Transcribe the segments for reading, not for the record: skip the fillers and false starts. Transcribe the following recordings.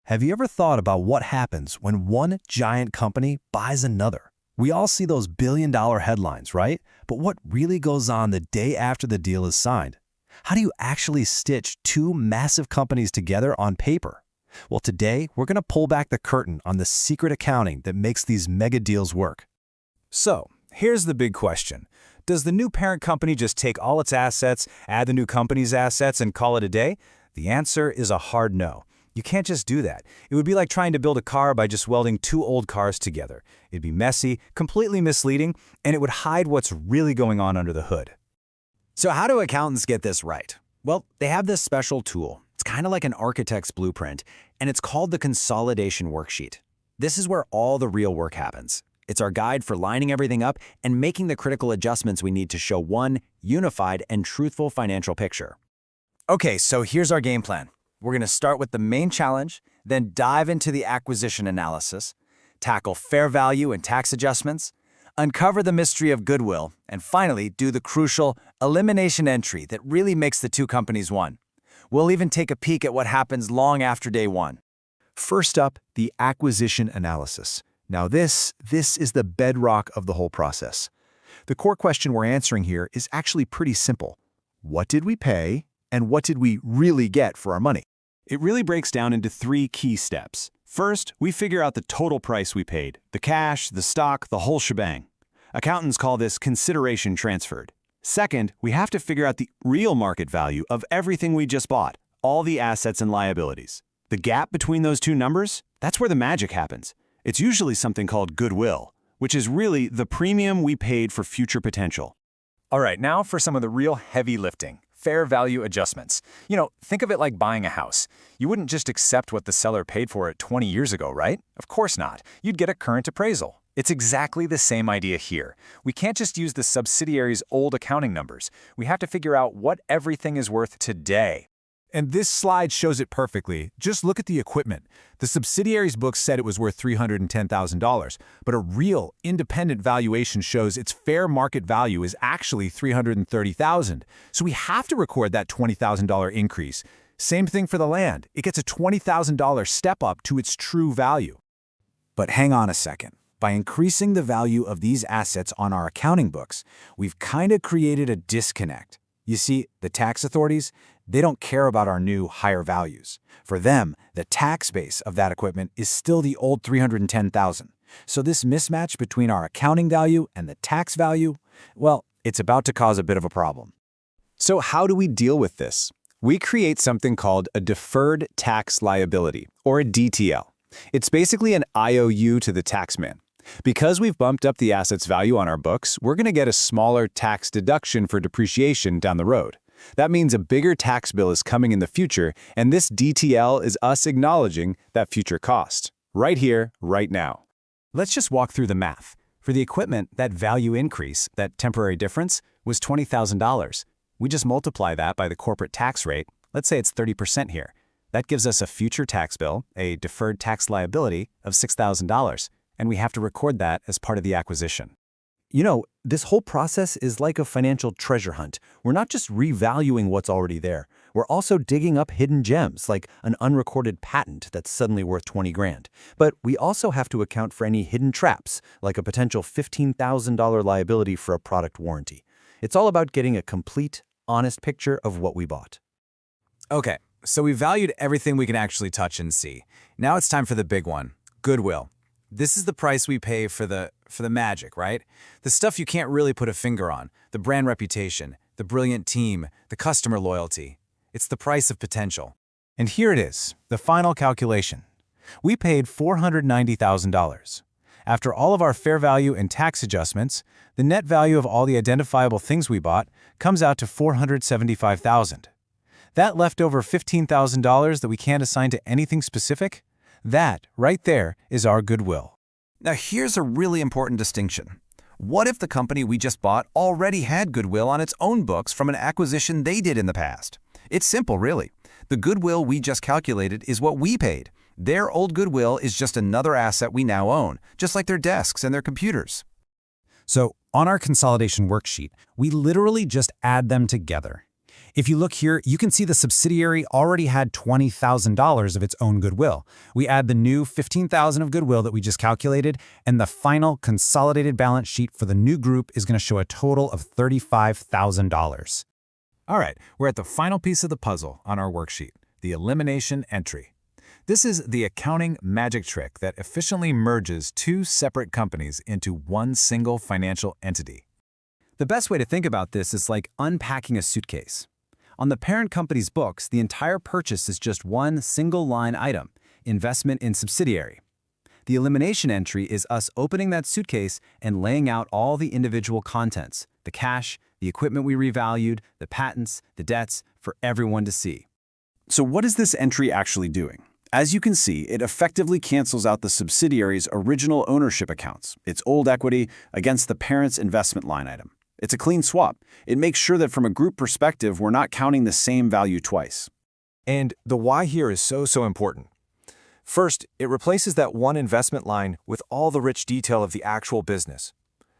Have you ever thought about what happens when one giant company buys another? We all see those billion-dollar headlines, right? But what really goes on the day after the deal is signed? How do you actually stitch two massive companies together on paper? Well, today, we're going to pull back the curtain on the secret accounting that makes these mega deals work. So, here's the big question. Does the new parent company just take all its assets, add the new company's assets, and call it a day? The answer is a hard no. You can't just do that. It would be like trying to build a car by just welding two old cars together. It'd be messy, completely misleading, and it would hide what's really going on under the hood. So how do accountants get this right? Well, they have this special tool. It's kind of like an architect's blueprint, and it's called the Consolidation worksheet. This is where all the real work happens. It's our guide for lining everything up and making the critical adjustments we need to show one unified and truthful financial picture. Okay, so here's our game plan. We're going to start with the main challenge, then dive into the acquisition analysis, tackle fair value and tax adjustments, uncover the mystery of goodwill, and finally do the crucial elimination entry that really makes the two companies one. We'll even take a peek at what happens long after day one. First up, the acquisition analysis. Now this is the bedrock of the whole process. The core question we're answering here is actually pretty simple. What did we pay, and what did we really get for our money? It really breaks down into three key steps. First, we figure out the total price we paid, the cash, the stock, the whole shebang. Accountants call this consideration transferred. Second, we have to figure out the real market value of everything we just bought, all the assets and liabilities. The gap between those two numbers, that's where the magic happens. It's usually something called goodwill, which is really the premium we paid for future potential. All right, now for some of the real heavy lifting. Fair value adjustments. Think of it like buying a house. You wouldn't just accept what the seller paid for it 20 years ago, right? Of course not. You'd get a current appraisal. It's exactly the same idea here. We can't just use the subsidiaries' old accounting numbers. We have to figure out what everything is worth today. And this slide shows it perfectly. Just look at the equipment. The subsidiaries book said it was worth $310,000, but a real independent valuation shows its fair market value is actually $330,000. So we have to record that $20,000 increase. Same thing for the land. It gets a $20,000 step up to its true value. But hang on a second. By increasing the value of these assets on our accounting books, we've kind of created a disconnect. You see, the tax authorities, they don't care about our new higher values. For them, the tax base of that equipment is still the old $310,000. So this mismatch between our accounting value and the tax value, well, it's about to cause a bit of a problem. So how do we deal with this? We create something called a deferred tax liability, or a DTL. It's basically an IOU to the taxman. Because we've bumped up the asset's value on our books, we're going to get a smaller tax deduction for depreciation down the road. That means a bigger tax bill is coming in the future, and this DTL is us acknowledging that future cost. Right here, right now. Let's just walk through the math. For the equipment, that value increase, that temporary difference, was $20,000. We just multiply that by the corporate tax rate. Let's say it's 30% here. That gives us a future tax bill, a deferred tax liability of $6,000. And we have to record that as part of the acquisition. This whole process is like a financial treasure hunt. We're not just revaluing what's already there. We're also digging up hidden gems, like an unrecorded patent that's suddenly worth 20 grand. But we also have to account for any hidden traps, like a potential $15,000 liability for a product warranty. It's all about getting a complete, honest picture of what we bought. Okay, so we valued everything we can actually touch and see. Now it's time for the big one, goodwill. This is the price we pay for the magic, right? The stuff you can't really put a finger on, the brand reputation, the brilliant team, the customer loyalty. It's the price of potential. And here it is, the final calculation. We paid $490,000. After all of our fair value and tax adjustments, the net value of all the identifiable things we bought comes out to $475,000. That left over $15,000 that we can't assign to anything specific? That, right there, is our goodwill. Now here's a really important distinction. What if the company we just bought already had goodwill on its own books from an acquisition they did in the past? It's simple, really. The goodwill we just calculated is what we paid. Their old goodwill is just another asset we now own, just like their desks and their computers. So, on our consolidation worksheet, we literally just add them together. If you look here, you can see the subsidiary already had $20,000 of its own goodwill. We add the new $15,000 of goodwill that we just calculated, and the final consolidated balance sheet for the new group is going to show a total of $35,000. All right, we're at the final piece of the puzzle on our worksheet, the elimination entry. This is the accounting magic trick that efficiently merges two separate companies into one single financial entity. The best way to think about this is like unpacking a suitcase. On the parent company's books, the entire purchase is just one single line item, investment in subsidiary. The elimination entry is us opening that suitcase and laying out all the individual contents, the cash, the equipment we revalued, the patents, the debts, for everyone to see. So what is this entry actually doing? As you can see, it effectively cancels out the subsidiary's original ownership accounts, its old equity, against the parent's investment line item. It's a clean swap. It makes sure that from a group perspective, we're not counting the same value twice. And the why here is so important. First, it replaces that one investment line with all the rich detail of the actual business.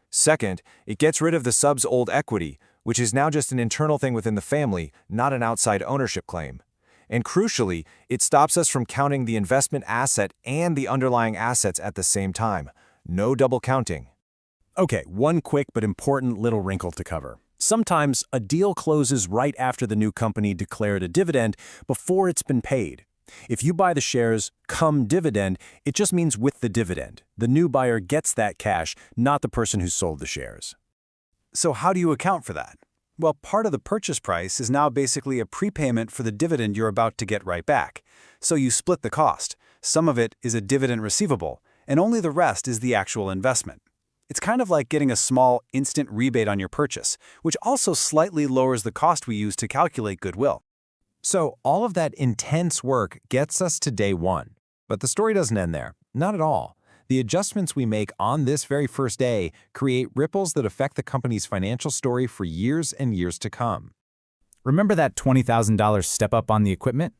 Second, it gets rid of the sub's old equity, which is now just an internal thing within the family, not an outside ownership claim. And crucially, it stops us from counting the investment asset and the underlying assets at the same time. No double counting. Okay, one quick but important little wrinkle to cover. Sometimes a deal closes right after the new company declared a dividend before it's been paid. If you buy the shares come dividend, it just means with the dividend. The new buyer gets that cash, not the person who sold the shares. So how do you account for that? Well, part of the purchase price is now basically a prepayment for the dividend you're about to get right back. So you split the cost. Some of it is a dividend receivable, and only the rest is the actual investment. It's kind of like getting a small instant rebate on your purchase, which also slightly lowers the cost we use to calculate goodwill. So all of that intense work gets us to day one. But the story doesn't end there. Not at all. The adjustments we make on this very first day create ripples that affect the company's financial story for years and years to come. Remember that $20,000 step up on the equipment?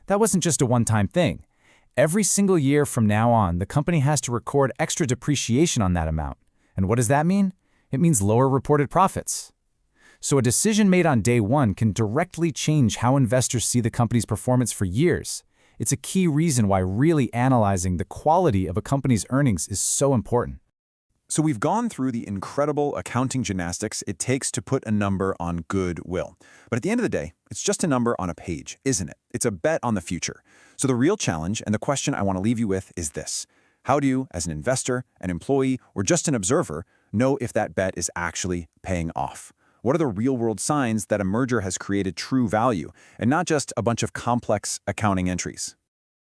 That wasn't just a one-time thing. Every single year from now on, the company has to record extra depreciation on that amount. And what does that mean? It means lower reported profits. So a decision made on day one can directly change how investors see the company's performance for years. It's a key reason why really analyzing the quality of a company's earnings is so important. So we've gone through the incredible accounting gymnastics it takes to put a number on goodwill. But at the end of the day, it's just a number on a page, isn't it? It's a bet on the future. So the real challenge and the question I want to leave you with is this. How do you, as an investor, an employee, or just an observer, know if that bet is actually paying off? What are the real-world signs that a merger has created true value, and not just a bunch of complex accounting entries?